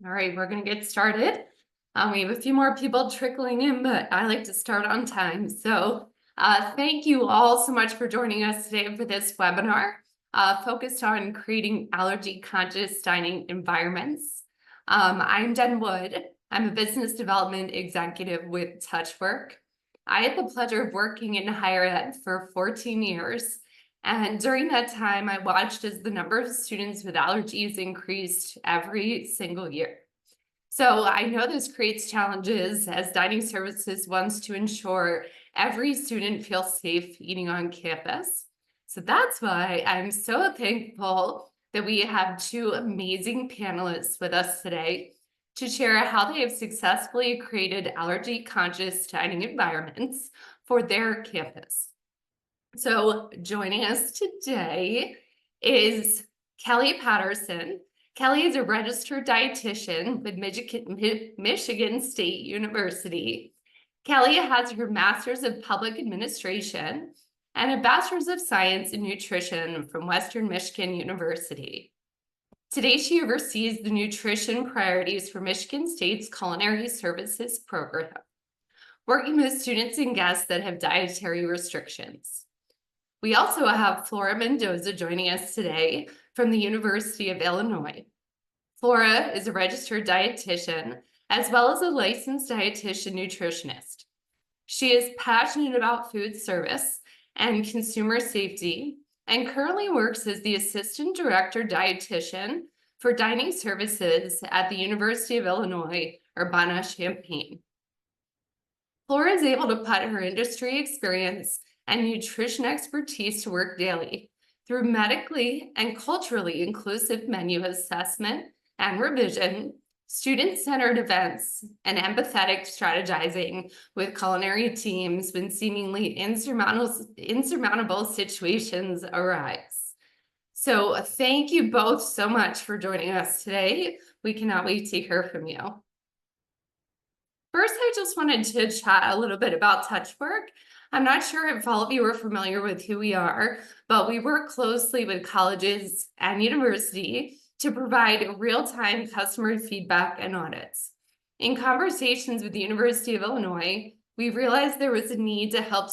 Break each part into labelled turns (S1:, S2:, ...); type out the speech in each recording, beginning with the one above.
S1: All right, we're going to get started. We have a few more people trickling in, but I like to start on time. So thank you all so much for joining us today for this webinar focused on creating allergy-conscious dining environments. I'm Jen Wood. I'm a business development executive with Touchwork. I had the pleasure of working in higher ed for 14 years. And during that time, I watched as the number of students with allergies increased every single year. So I know this creates challenges as dining services wants to ensure every student feels safe eating on campus. So that's why I'm so thankful that we have two amazing panelists with us today to share how they have successfully created allergy-conscious dining environments for their campus. So joining us today is Kelly Patterson. Kelly is a registered dietitian with Michigan State University. Kelly has her Master's of Public Administration and a Bachelor's of Science in Nutrition from Western Michigan University. Today, she oversees the nutrition priorities for Michigan State's Culinary Services program, working with students and guests that have dietary restrictions. We also have Flora Mendoza joining us today from the University of Illinois. Flora is a registered dietitian as well as a licensed dietitian nutritionist. She is passionate about food service and consumer safety and currently works as the assistant director dietitian for dining services at the University of Illinois, Urbana-Champaign. Flora is able to put her industry experience and nutrition expertise to work daily through medically and culturally inclusive menu assessment and revision, student-centered events, and empathetic strategizing with culinary teams when seemingly insurmountable situations arise. So thank you both so much for joining us today. We cannot wait to hear from you. First, I just wanted to chat a little bit about Touchwork. I'm not sure if all of you are familiar with who we are, but we work closely with colleges and university to provide real-time customer feedback and audits. In conversations with the University of Illinois, we realized there was a need to help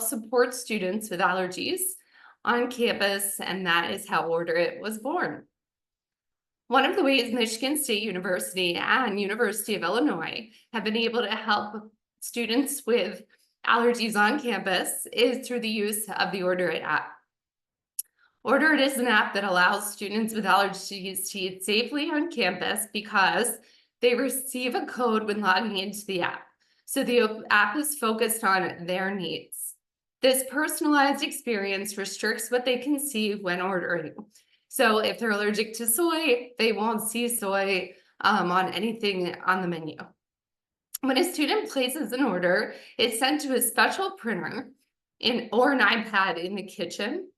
S1: support students with allergies on campus, and that is how OrderIT was born. One of the ways Michigan State University and University of Illinois have been able to help students with allergies on campus is through the use of the OrderIT app. OrderIT is an app that allows students with allergies to eat safely on campus because they receive a code when logging into the app. So the app is focused on their needs. This personalized experience restricts what they can see when ordering. So if they're allergic to soy, they won't see soy on anything on the menu. When a student places an order, it's sent to a special printer or an iPad in the kitchen.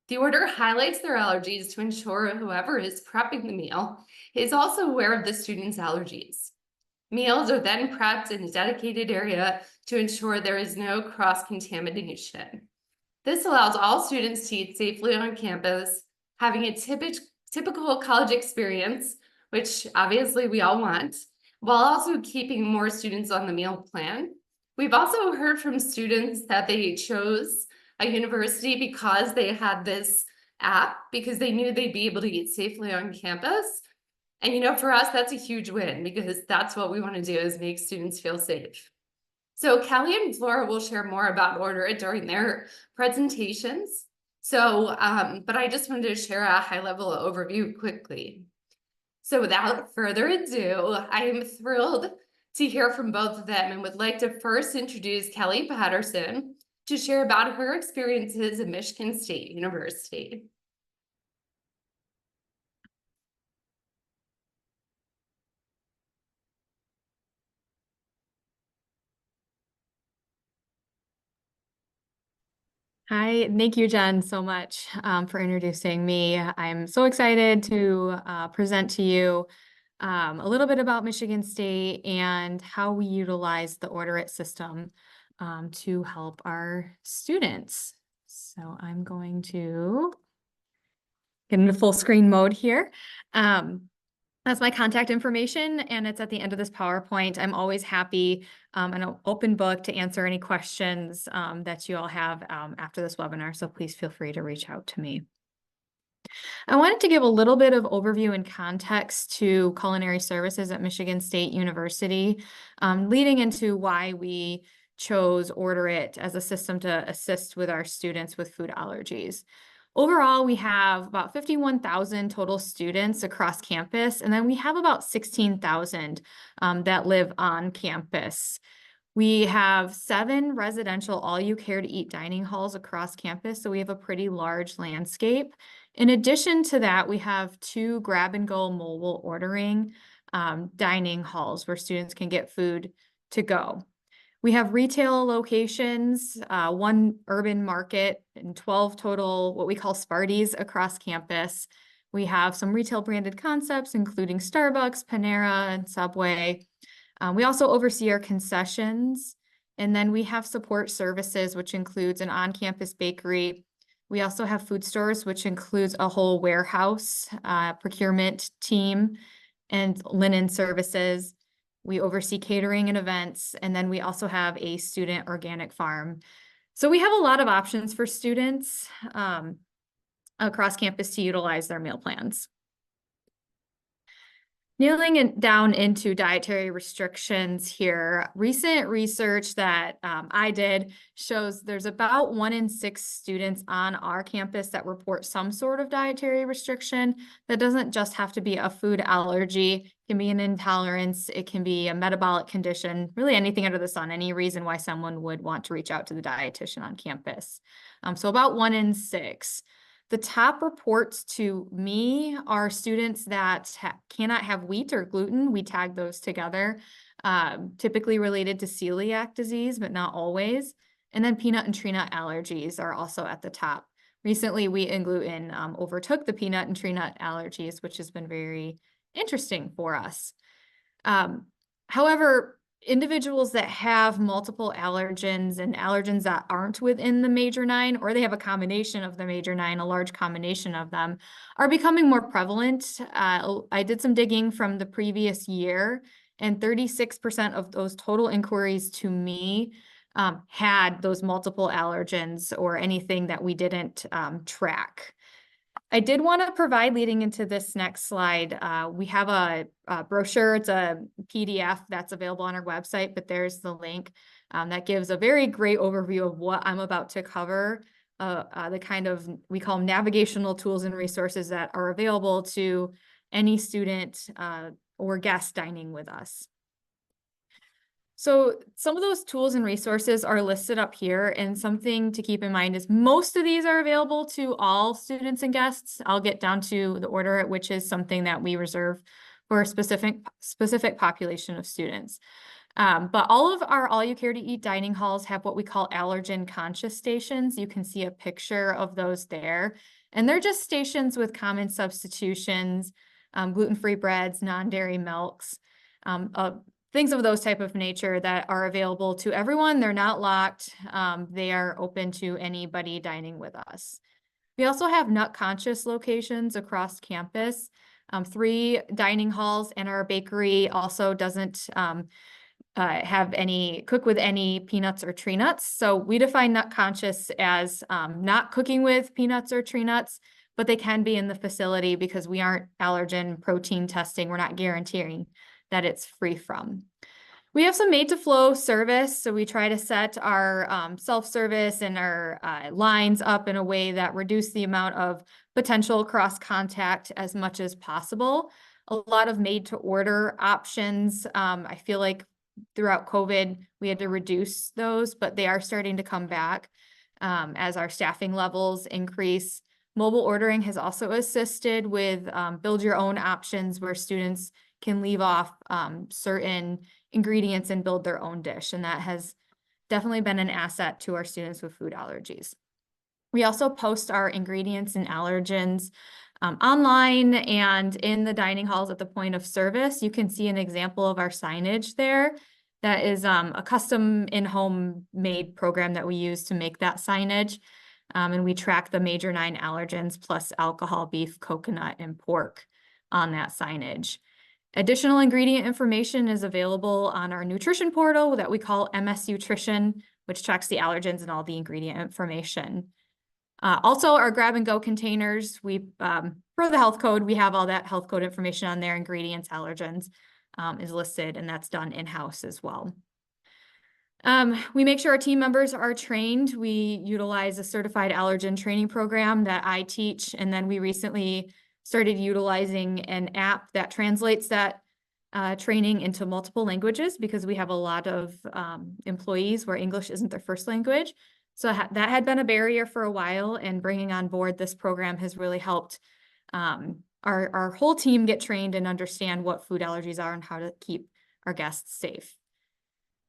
S1: The order highlights their allergies to ensure whoever is prepping the meal is also aware of the student's allergies. Meals are then prepped in a dedicated area to ensure there is no cross-contamination. This allows all students to eat safely on campus, having a typical college experience, which obviously we all want, while also keeping more students on the meal plan. We've also heard from students that they chose a university because they had this app, because they knew they'd be able to eat safely on campus. And for us, that's a huge win because that's what we want to do, is make students feel safe. So Kelly and Flora will share more about OrderIT during their presentations. So, but I just wanted to share a high-level overview quickly. So without further ado, I am thrilled to hear from both of them and would like to first introduce Kelly Patterson to share about her experiences at Michigan State University.
S2: Hi, thank you, Jen, so much for introducing me. I'm so excited to present to you a little bit about Michigan State and how we utilize the OrderIT system to help our students. So I'm going to get into full screen mode here. That's my contact information, and it's at the end of this PowerPoint. I'm always happy and an open book to answer any questions that you all have after this webinar, so please feel free to reach out to me. I wanted to give a little bit of overview and context to culinary services at Michigan State University, leading into why we chose OrderIT as a system to assist with our students with food allergies. Overall, we have about 51,000 total students across campus, and then we have about 16,000 that live on campus. We have 7 residential all-you-care-to-eat dining halls across campus, so we have a pretty large landscape. In addition to that, we have 2 grab-and-go mobile ordering dining halls where students can get food to go. We have retail locations, 1 urban market, and 12 total what we call Sparties across campus. We have some retail branded concepts, including Starbucks, Panera, and Subway. We also oversee our concessions, and then we have support services, which includes an on-campus bakery. We also have food stores, which includes a whole warehouse, procurement team, and linen services. We oversee catering and events, and then we also have a student organic farm. So we have a lot of options for students across campus to utilize their meal plans. Nailing it down into dietary restrictions here, recent research that I did shows there's about 1 in 6 students on our campus that report some sort of dietary restriction. That doesn't just have to be a food allergy, it can be an intolerance, it can be a metabolic condition, really anything under the sun, any reason why someone would want to reach out to the dietitian on campus. So about 1 in 6. The top reports to me are students that cannot have wheat or gluten. We tag those together, typically related to celiac disease, but not always. And then peanut and tree nut allergies are also at the top. Recently, wheat and gluten overtook the peanut and tree nut allergies, which has been very interesting for us. However, individuals that have multiple allergens and allergens that aren't within the major 9, or they have a combination of the major 9, a large combination of them, are becoming more prevalent. I did some digging from the previous year, and 36% of those total inquiries to me had those multiple allergens or anything that we didn't track. I did want to provide, leading into this next slide, we have a brochure. It's a PDF that's available on our website, but there's the link that gives a very great overview of what I'm about to cover, the kind of, we call them navigational tools and resources that are available to any student or guest dining with us. So some of those tools and resources are listed up here, and something to keep in mind is most of these are available to all students and guests. I'll get down to the OrderIT, which is something that we reserve for a specific population of students. But all of our all-you-care-to-eat dining halls have what we call allergen-conscious stations. You can see a picture of those there, and they're just stations with common substitutions, gluten-free breads, non-dairy milks, things of those type of nature that are available to everyone. They're not locked. They are open to anybody dining with us. We also have nut-conscious locations across campus, 3 dining halls, and our bakery also doesn't have any cook with any peanuts or tree nuts. So we define nut-conscious as not cooking with peanuts or tree nuts, but they can be in the facility because we aren't allergen protein testing. We're not guaranteeing that it's free from. We have some made to flow service. So we try to set our self-service and our lines up in a way that reduce the amount of potential cross contact as much as possible. A lot of made to order options. I feel like throughout COVID, we had to reduce those, but they are starting to come back as our staffing levels increase. Mobile ordering has also assisted with build your own options where students can leave off certain ingredients and build their own dish. And that has definitely been an asset to our students with food allergies. We also post our ingredients and allergens online and in the dining halls at the point of service. You can see an example of our signage there. That is a custom in-home made program that we use to make that signage. And we track the major 9 allergens plus alcohol, beef, coconut, and pork on that signage. Additional ingredient information is available on our nutrition portal that we call MS Nutrition, which tracks the allergens and all the ingredient information. Also, our grab and go containers, for the health code, we have all that health code information on there, ingredients, allergens is listed, and that's done in-house as well. We make sure our team members are trained. We utilize a certified allergen training program that I teach, and then we recently started utilizing an app that translates that training into multiple languages because we have a lot of employees where English isn't their first language. So that had been a barrier for a while, and bringing on board this program has really helped our whole team get trained and understand what food allergies are and how to keep our guests safe.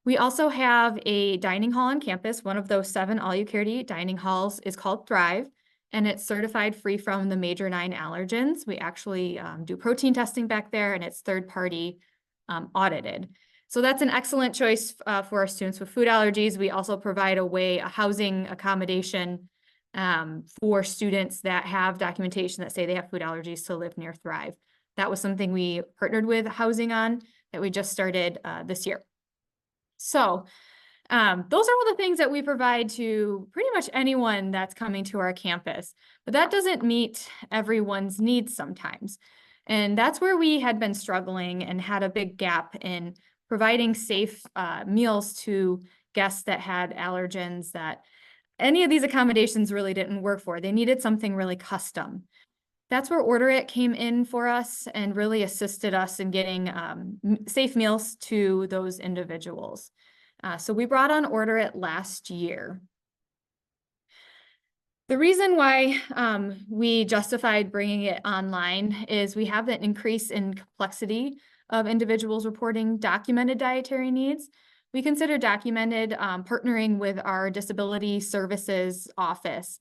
S2: We also have a dining hall on campus. One of those 7 all-you-care-to-eat dining halls is called Thrive, and it's certified free from the major 9 allergens. We actually do protein testing back there, and it's third-party audited. So that's an excellent choice for our students with food allergies. We also provide a housing accommodation for students that have documentation that say they have food allergies to live near Thrive. That was something we partnered with housing on that we just started this year. So those are all the things that we provide to pretty much anyone that's coming to our campus, but that doesn't meet everyone's needs sometimes. And that's where we had been struggling and had a big gap in providing safe meals to guests that had allergens that any of these accommodations really didn't work for. They needed something really custom. That's where OrderIT came in for us and really assisted us in getting safe meals to those individuals. So we brought on OrderIT last year. The reason why we justified bringing it online is we have that increase in complexity of individuals reporting documented dietary needs. We consider documented partnering with our disability services office.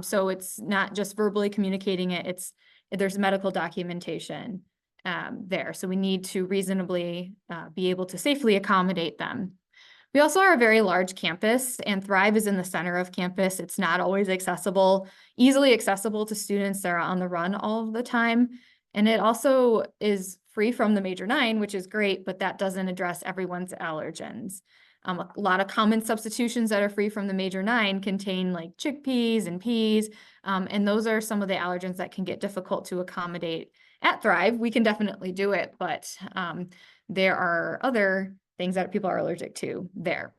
S2: So it's not just verbally communicating it, there's medical documentation there. So we need to reasonably be able to safely accommodate them. We also are a very large campus, and Thrive is in the center of campus. It's not always easily accessible to students that are on the run all of the time. And it also is free from the major 9, which is great, but that doesn't address everyone's allergens. A lot of common substitutions that are free from the major 9 contain like chickpeas and peas, and those are some of the allergens that can get difficult to accommodate at Thrive. We can definitely do it, but there are other things that people are allergic to there.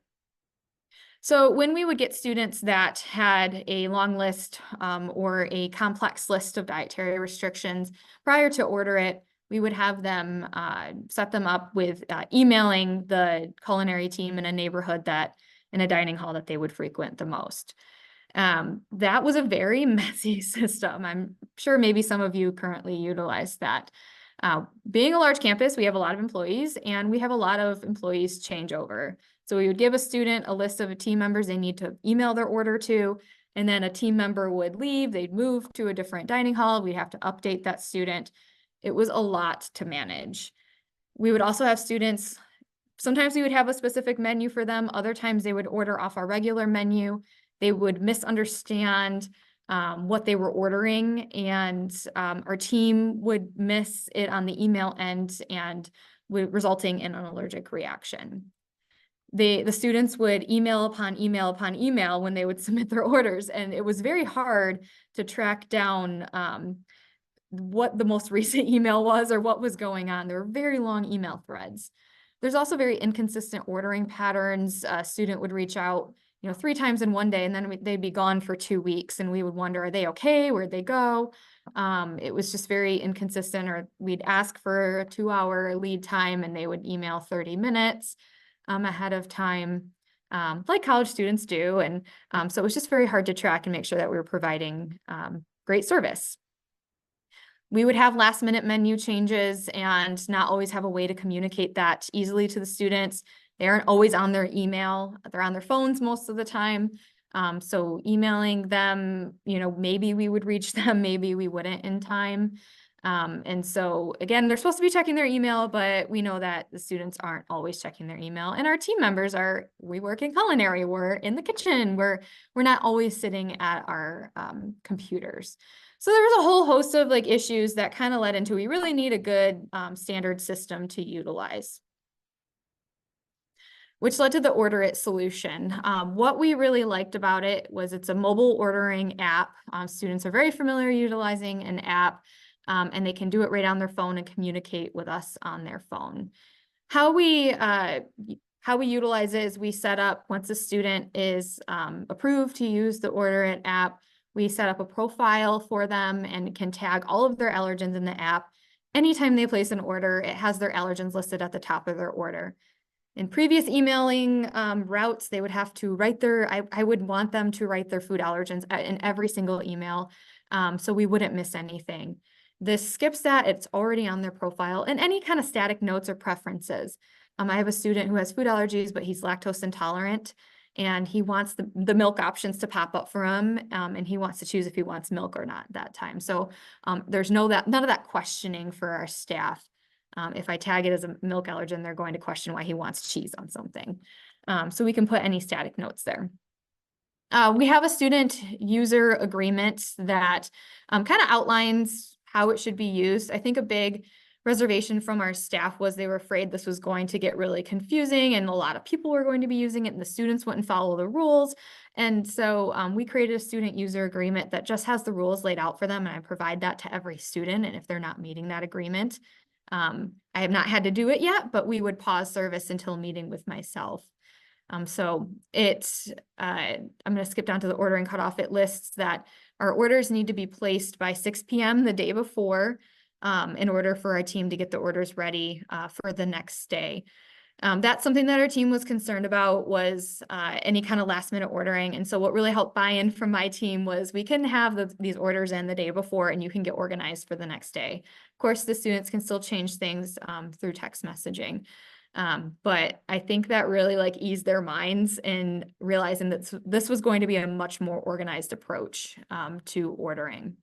S2: So when we would get students that had a long list or a complex list of dietary restrictions prior to OrderIT, we would have them set them up with emailing the culinary team in a neighborhood in a dining hall that they would frequent the most. That was a very messy system. I'm sure maybe some of you currently utilize that. Being a large campus, we have a lot of employees, and we have a lot of employees change over. So we would give a student a list of team members they need to email their order to, and then a team member would leave, they'd move to a different dining hall, we'd have to update that student. It was a lot to manage. We would also have students, sometimes we would have a specific menu for them, other times they would order off our regular menu. They would misunderstand what they were ordering, and our team would miss it on the email end and resulting in an allergic reaction. The students would email upon email upon email when they would submit their orders, and it was very hard to track down what the most recent email was or what was going on. There were very long email threads. There's also very inconsistent ordering patterns. A student would reach out 3 times in one day, and then they'd be gone for 2 weeks, and we would wonder, are they okay? Where'd they go? It was just very inconsistent, or we'd ask for a 2-hour lead time, and they would email 30 minutes ahead of time, like college students do. And so it was just very hard to track and make sure that we were providing great service. We would have last minute menu changes and not always have a way to communicate that easily to the students. They aren't always on their email. They're on their phones most of the time. So emailing them, maybe we would reach them, maybe we wouldn't in time. And so again, they're supposed to be checking their email, but we know that the students aren't always checking their email. And our team members we work in culinary, we're in the kitchen, we're not always sitting at our computers. So there was a whole host of like issues that kind of led into, we really need a good standard system to utilize, which led to the OrderIT solution. What we really liked about it was it's a mobile ordering app. Students are very familiar utilizing an app, and they can do it right on their phone and communicate with us on their phone. How we utilize it is we set up, once a student is approved to use the OrderIT app, we set up a profile for them and can tag all of their allergens in the app. Anytime they place an order, it has their allergens listed at the top of their order. In previous emailing routes, they would have to write I would want them to write their food allergens in every single email, so we wouldn't miss anything. This skips that, it's already on their profile, and any kind of static notes or preferences. I have a student who has food allergies, but he's lactose intolerant, and he wants the milk options to pop up for him, and he wants to choose if he wants milk or not that time. So there's none of that questioning for our staff. If I tag it as a milk allergen, they're going to question why he wants cheese on something. So we can put any static notes there. We have a student user agreement that kind of outlines how it should be used. I think a big reservation from our staff was they were afraid this was going to get really confusing and a lot of people were going to be using it and the students wouldn't follow the rules. And so we created a student user agreement that just has the rules laid out for them, and I provide that to every student. And if they're not meeting that agreement, I have not had to do it yet, but we would pause service until meeting with myself. So I'm going to skip down to the ordering cutoff. It lists that our orders need to be placed by 6 p.m. the day before in order for our team to get the orders ready for the next day. That's something that our team was concerned about, was any kind of last minute ordering. And so what really helped buy-in from my team was we can have these orders in the day before and you can get organized for the next day. Of course, the students can still change things through text messaging. But I think that really like eased their minds in realizing that this was going to be a much more organized approach to ordering.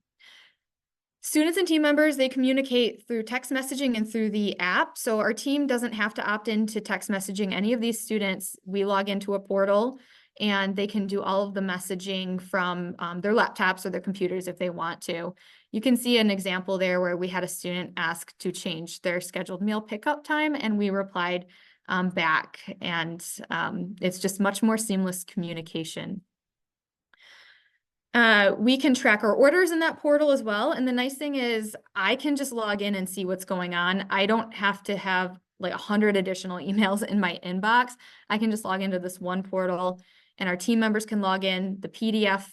S2: Students and team members, they communicate through text messaging and through the app. So our team doesn't have to opt into text messaging any of these students. We log into a portal and they can do all of the messaging from their laptops or their computers if they want to. You can see an example there where we had a student ask to change their scheduled meal pickup time and we replied back, and it's just much more seamless communication. We can track our orders in that portal as well. And the nice thing is I can just log in and see what's going on. I don't have to have like 100 additional emails in my inbox. I can just log into this one portal and our team members can log in. The PDF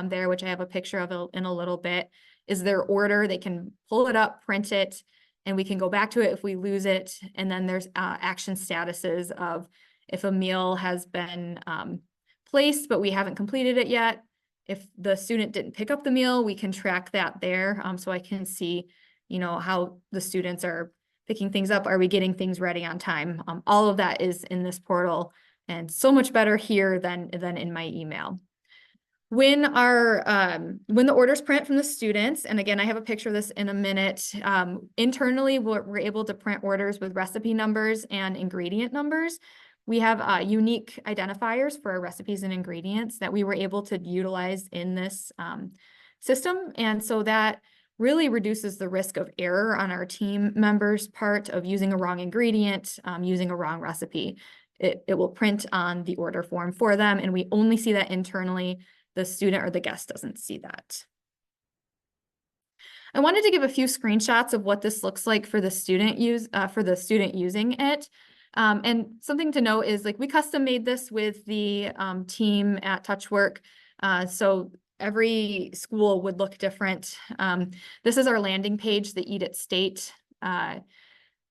S2: there, which I have a picture of in a little bit, is their order. They can pull it up, print it, and we can go back to it if we lose it. And then there's action statuses of if a meal has been placed, but we haven't completed it yet. If the student didn't pick up the meal, we can track that there. So I can see, how the students are picking things up. Are we getting things ready on time? All of that is in this portal and so much better here than in my email. When the orders print from the students, and again, I have a picture of this in a minute, internally, we're able to print orders with recipe numbers and ingredient numbers. We have unique identifiers for our recipes and ingredients that we were able to utilize in this system. And so that really reduces the risk of error on our team members' part of using a wrong ingredient, using a wrong recipe. It will print on the order form for them, and we only see that internally. The student or the guest doesn't see that. I wanted to give a few screenshots of what this looks like for the student using it. And something to note is like we custom made this with the team at Touchwork. So every school would look different. This is our landing page, the Eat It State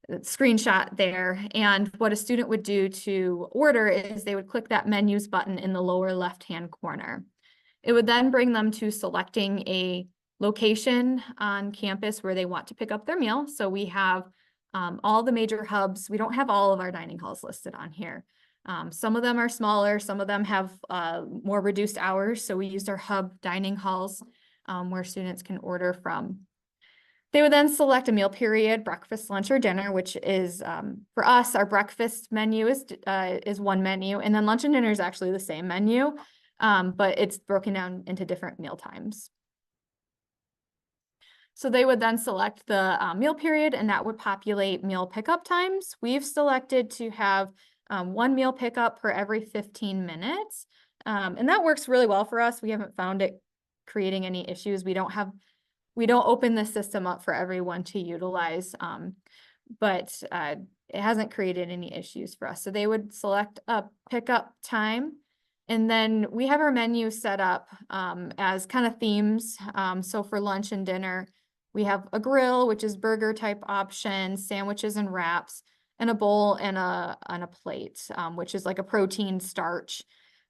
S2: screenshot there. And what a student would do to order is they would click that menus button in the lower left-hand corner. It would then bring them to selecting a location on campus where they want to pick up their meal. So we have all the major hubs. We don't have all of our dining halls listed on here. Some of them are smaller. Some of them have more reduced hours. So we used our hub dining halls where students can order from. They would then select a meal period, breakfast, lunch, or dinner, which is, for us, our breakfast menu is one menu, and then lunch and dinner is actually the same menu, but it's broken down into different meal times. So they would then select the meal period, and that would populate meal pickup times. We've selected to have one meal pickup per every 15 minutes. And that works really well for us. We haven't found it creating any issues. We don't open the system up for everyone to utilize, but it hasn't created any issues for us. So they would select a pickup time. And then we have our menu set up as kind of themes. So for lunch and dinner, we have a grill, which is burger type options, sandwiches and wraps, and a bowl and a plate, which is like a protein starch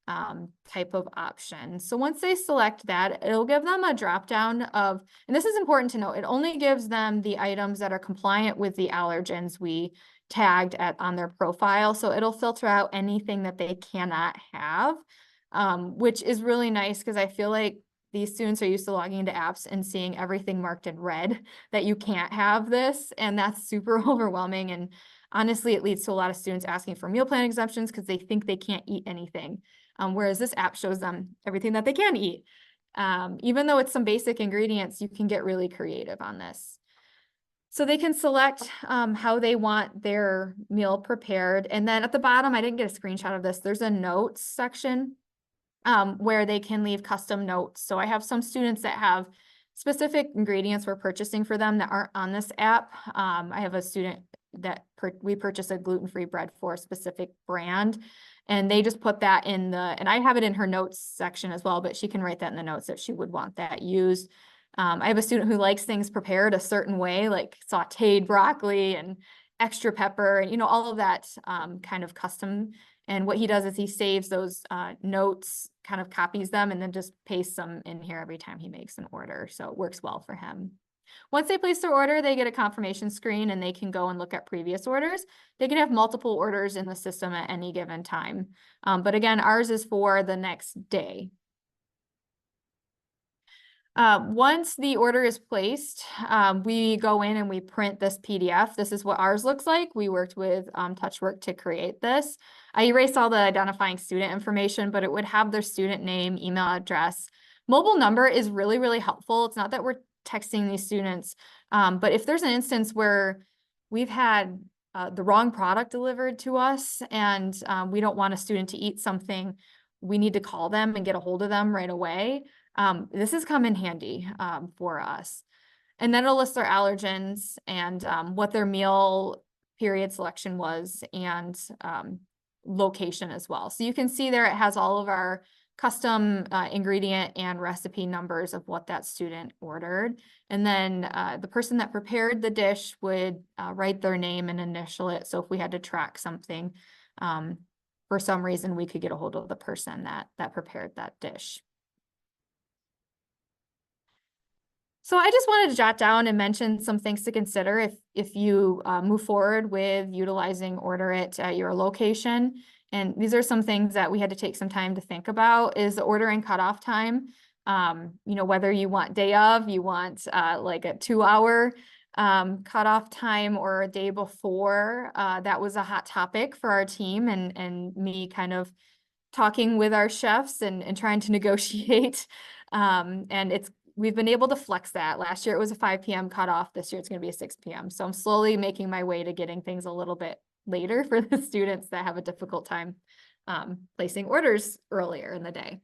S2: type of option. So once they select that, it'll give them a drop down of, and this is important to note, it only gives them the items that are compliant with the allergens we tagged on their profile. So it'll filter out anything that they cannot have, which is really nice because I feel like these students are used to logging into apps and seeing everything marked in red that you can't have this, and that's super overwhelming. And honestly, it leads to a lot of students asking for meal plan exemptions because they think they can't eat anything. Whereas this app shows them everything that they can eat. Even though it's some basic ingredients, you can get really creative on this. So they can select how they want their meal prepared. And then at the bottom, I didn't get a screenshot of this, there's a notes section where they can leave custom notes. So I have some students that have specific ingredients we're purchasing for them that aren't on this app. I have a student that we purchased a gluten-free bread for a specific brand, and they just put that in and I have it in her notes section as well, but she can write that in the notes if she would want that used. I have a student who likes things prepared a certain way, like sauteed broccoli and extra pepper, and all of that kind of custom. And what he does is he saves those notes, kind of copies them, and then just pastes them in here every time he makes an order. So it works well for him. Once they place their order, they get a confirmation screen and they can go and look at previous orders. They can have multiple orders in the system at any given time. But again, ours is for the next day. Once the order is placed, we go in and we print this PDF. This is what ours looks like. We worked with Touchwork to create this. I erased all the identifying student information, but it would have their student name, email address. Mobile number is really, really helpful. It's not that we're texting these students, but if there's an instance where we've had the wrong product delivered to us and we don't want a student to eat something, we need to call them and get a hold of them right away. This has come in handy for us. And then it'll list their allergens and what their meal period selection was, and location as well. So you can see there it has all of our custom ingredient and recipe numbers of what that student ordered. And then the person that prepared the dish would write their name and initial it. So if we had to track something, for some reason, we could get a hold of the person that prepared that dish. So I just wanted to jot down and mention some things to consider if you move forward with utilizing OrderIT at your location. And these are some things that we had to take some time to think about, is the ordering cutoff time. Whether you want day of, you want like a 2-hour cutoff time or a day before. That was a hot topic for our team and me kind of talking with our chefs and trying to negotiate. And we've been able to flex that. Last year it was a 5 p.m. cutoff. This year it's going to be a 6 p.m. So I'm slowly making my way to getting things a little bit later for the students that have a difficult time placing orders earlier in the day.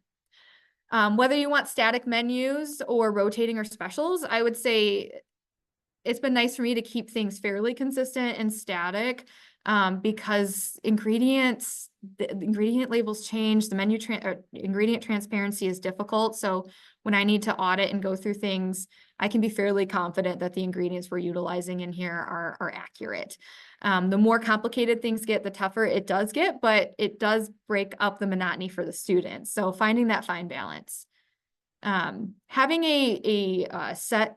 S2: Whether you want static menus or rotating or specials, I would say it's been nice for me to keep things fairly consistent and static because the ingredient labels change, the ingredient transparency is difficult. So when I need to audit and go through things, I can be fairly confident that the ingredients we're utilizing in here are accurate. The more complicated things get, the tougher it does get, but it does break up the monotony for the students. So finding that fine balance. Having a set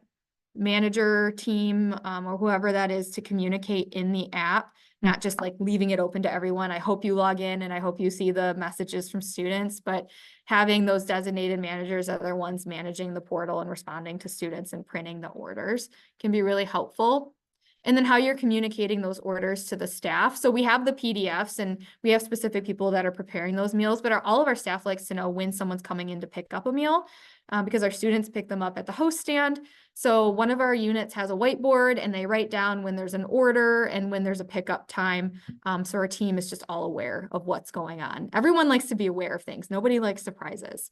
S2: manager team or whoever that is to communicate in the app, not just like leaving it open to everyone. I hope you log in and I hope you see the messages from students, but having those designated managers that are the ones managing the portal and responding to students and printing the orders can be really helpful. and then how you're communicating those orders to the staff. So we have the PDFs and we have specific people that are preparing those meals, but all of our staff likes to know when someone's coming in to pick up a meal because our students pick them up at the host stand. So one of our units has a whiteboard and they write down when there's an order and when there's a pickup time. So our team is just all aware of what's going on. Everyone likes to be aware of things. Nobody likes surprises.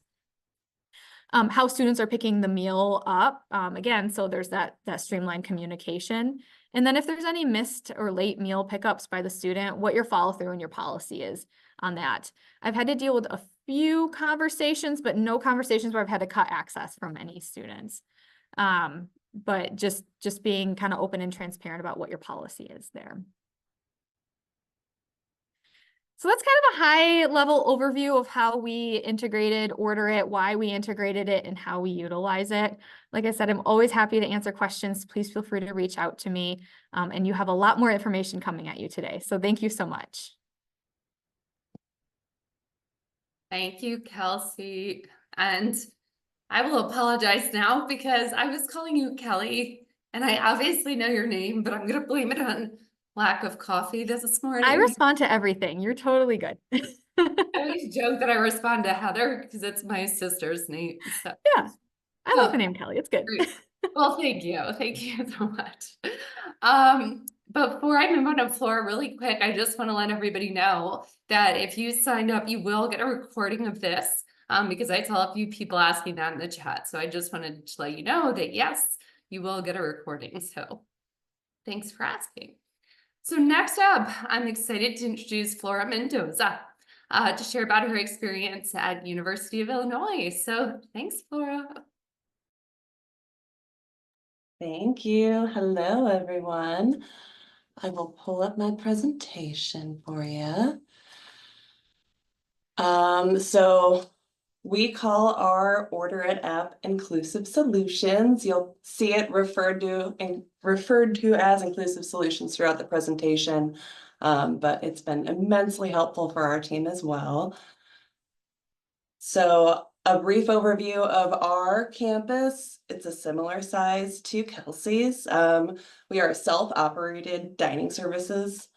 S2: How students are picking the meal up. Again, so there's that streamlined communication. And then if there's any missed or late meal pickups by the student, what your follow through and your policy is on that. I've had to deal with a few conversations, but no conversations where I've had to cut access from any students. But just being kind of open and transparent about what your policy is there. So that's kind of a high level overview of how we integrated OrderIT, why we integrated it, and how we utilize it. Like I said, I'm always happy to answer questions. Please feel free to reach out to me. And you have a lot more information coming at you today. So thank you so much.
S1: Thank you, Kelsey. And I will apologize now because I was calling you Kelly and I obviously know your name, but I'm going to blame it on lack of coffee this morning.
S2: I respond to everything. You're totally good.
S1: I always joke that I respond to Heather because it's my sister's name. So
S2: yeah, I like the name Kelly. It's good.
S1: Well, thank you. Thank you so much. Before I move on to Flora really quick, I just want to let everybody know that if you signed up, you will get a recording of this because I saw a few people asking that in the chat. So I just wanted to let you know that yes, you will get a recording. So thanks for asking. So next up, I'm excited to introduce Flora Mendoza to share about her experience at University of Illinois. So thanks, Flora.
S3: Thank you. Hello, everyone. I will pull up my presentation for you. So we call our OrderIT app Inclusive Solutions. You'll see it referred to as Inclusive Solutions throughout the presentation, but it's been immensely helpful for our team as well. So a brief overview of our campus. It's a similar size to Kelsey's. We are a self-operated dining services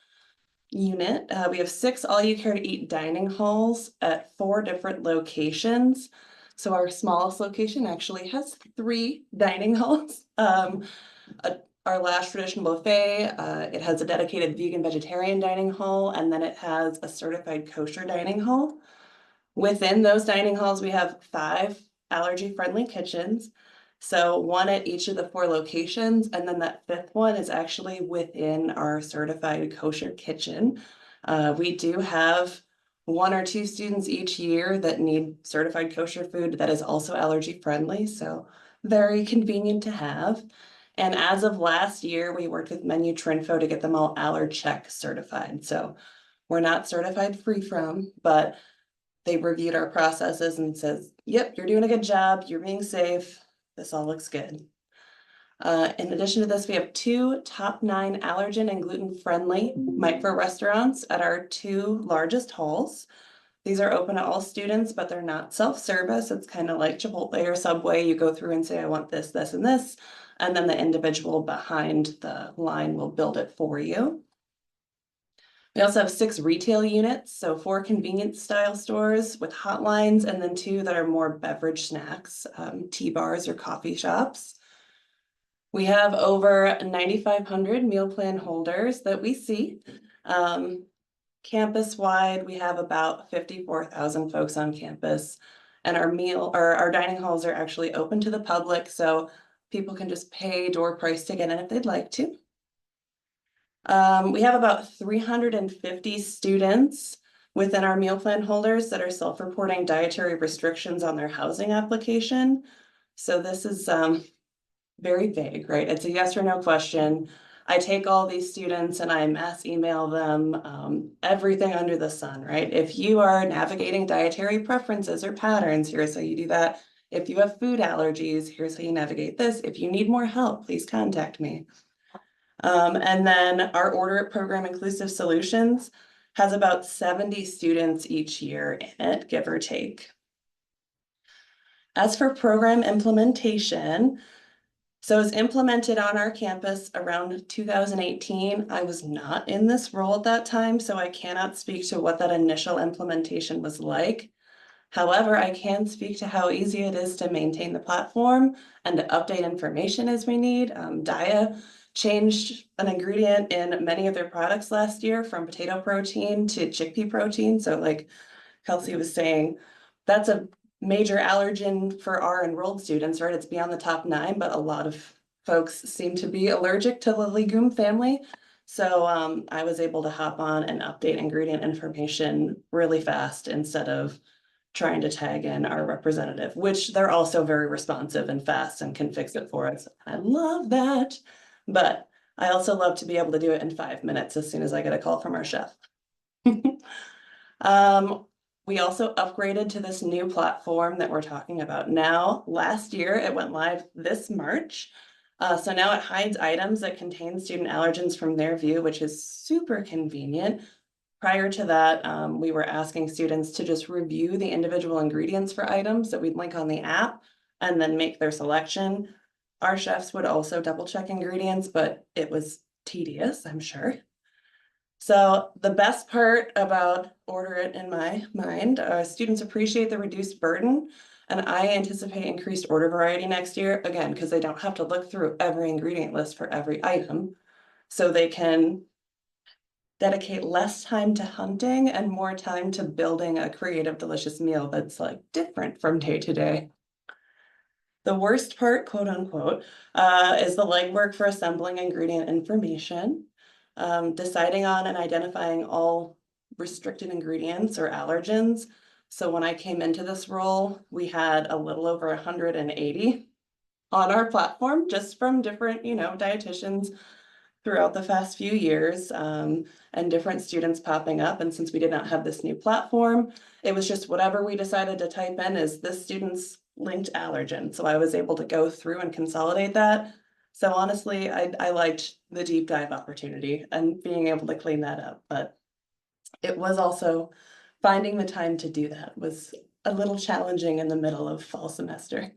S3: unit. We have 6 all-you-care-to-eat dining halls at 4 different locations. So our smallest location actually has 3 dining halls. Our last traditional buffet, it has a dedicated vegan vegetarian dining hall, and then it has a certified kosher dining hall. Within those dining halls, we have 5 allergy-friendly kitchens. So 1 at each of the 4 locations, and then that 5th one is actually within our certified kosher kitchen. We do have 1 or 2 students each year that need certified kosher food that is also allergy-friendly, so very convenient to have. And as of last year, we worked with Menu Trinfo to get them all AllerCheck certified. So we're not certified free from, but they reviewed our processes and says, yep, you're doing a good job, you're being safe, this all looks good. In addition to this, we have 2 top 9 allergen and gluten-friendly micro restaurants at our 2 largest halls. These are open to all students, but they're not self-service. It's kind of like Chipotle or Subway. You go through and say, I want this, this, and this, and then the individual behind the line will build it for you. We also have 6 retail units, so 4 convenience style stores with hotlines, and then 2 that are more beverage snacks, tea bars or coffee shops. We have over 9,500 meal plan holders that we see. Campus-wide, we have about 54,000 folks on campus, and our dining halls are actually open to the public, so people can just pay door price to get in if they'd like to. We have about 350 students within our meal plan holders that are self-reporting dietary restrictions on their housing application. So this is very vague, right? It's a yes or no question. I take all these students and I mass email them everything under the sun, right? If you are navigating dietary preferences or patterns, here's how you do that. If you have food allergies, here's how you navigate this. If you need more help, please contact me. And then our OrderIT program, Inclusive Solutions, has about 70 students each year in it, give or take. As for program implementation, So it was implemented on our campus around 2018. I was not in this role at that time, so I cannot speak to what that initial implementation was like. However, I can speak to how easy it is to maintain the platform and to update information as we need. Dia changed an ingredient in many of their products last year from potato protein to chickpea protein. So like Kelsey was saying, that's a major allergen for our enrolled students, right? It's beyond the top 9, but a lot of folks seem to be allergic to the legume family. So I was able to hop on and update ingredient information really fast instead of trying to tag in our representative, which they're also very responsive and fast and can fix it for us. I love that. But I also love to be able to do it in 5 minutes as soon as I get a call from our chef. We also upgraded to this new platform that we're talking about now. Last year, it went live this March. So now it hides items that contain student allergens from their view, which is super convenient. Prior to that, we were asking students to just review the individual ingredients for items that we'd link on the app and then make their selection. Our chefs would also double check ingredients, but it was tedious, I'm sure. So the best part about OrderIT in my mind, students appreciate the reduced burden, and I anticipate increased order variety next year, again, because they don't have to look through every ingredient list for every item. So they can dedicate less time to hunting and more time to building a creative, delicious meal that's like different from day to day. The worst part, quote unquote, is the legwork for assembling ingredient information, deciding on and identifying all restricted ingredients or allergens. So when I came into this role, we had a little over 180 on our platform, just from different, dietitians throughout the past few years, and different students popping up. And since we did not have this new platform, it was just whatever we decided to type in is this student's linked allergen. So I was able to go through and consolidate that. So honestly, I liked the deep dive opportunity and being able to clean that up, but it was also finding the time to do that was a little challenging in the middle of fall semester.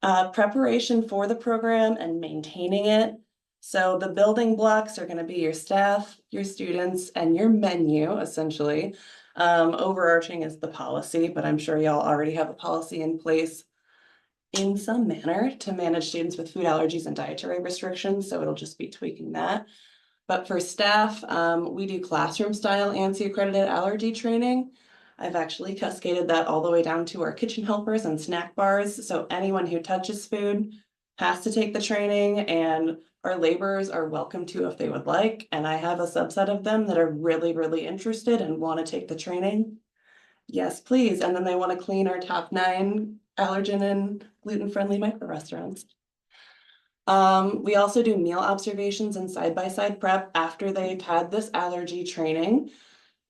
S3: Preparation for the program and maintaining it. So the building blocks are going to be your staff, your students, and your menu, essentially. Overarching is the policy, but I'm sure y'all already have a policy in place in some manner to manage students with food allergies and dietary restrictions, so it'll just be tweaking that. But for staff, we do classroom style ANSI accredited allergy training. I've actually cascaded that all the way down to our kitchen helpers and snack bars. So anyone who touches food has to take the training, and our laborers are welcome to if they would like. And I have a subset of them that are really, really interested and want to take the training. Yes, please. And then they want to clean our top 9 allergen and gluten-friendly micro restaurants. We also do meal observations and side-by-side prep after they've had this allergy training.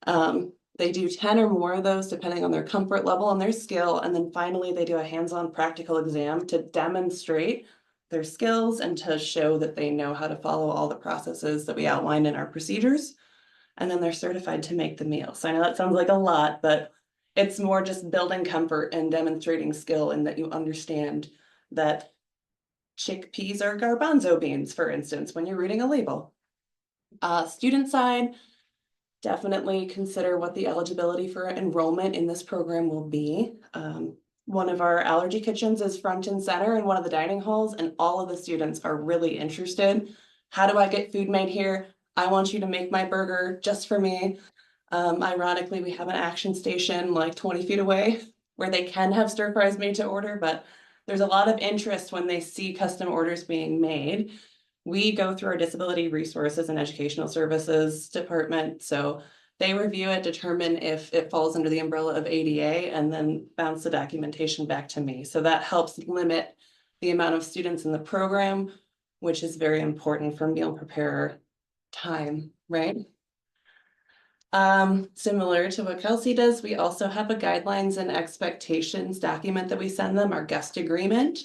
S3: They do 10 or more of those depending on their comfort level and their skill. And then finally, they do a hands-on practical exam to demonstrate their skills and to show that they know how to follow all the processes that we outlined in our procedures. And then they're certified to make the meal. So I know that sounds like a lot, but it's more just building comfort and demonstrating skill and that you understand that chickpeas are garbanzo beans, for instance, when you're reading a label. Student side, definitely consider what the eligibility for enrollment in this program will be. One of our allergy kitchens is front and center in one of the dining halls, and all of the students are really interested. How do I get food made here? I want you to make my burger just for me. Ironically, we have an action station like 20 feet away where they can have stir fries made to order, but there's a lot of interest when they see custom orders being made. We go through our disability resources and educational services department. So they review it, determine if it falls under the umbrella of ADA, and then bounce the documentation back to me. So that helps limit the amount of students in the program, which is very important for meal preparer time, right? Similar to what Kelsey does, we also have a guidelines and expectations document that we send them, our guest agreement.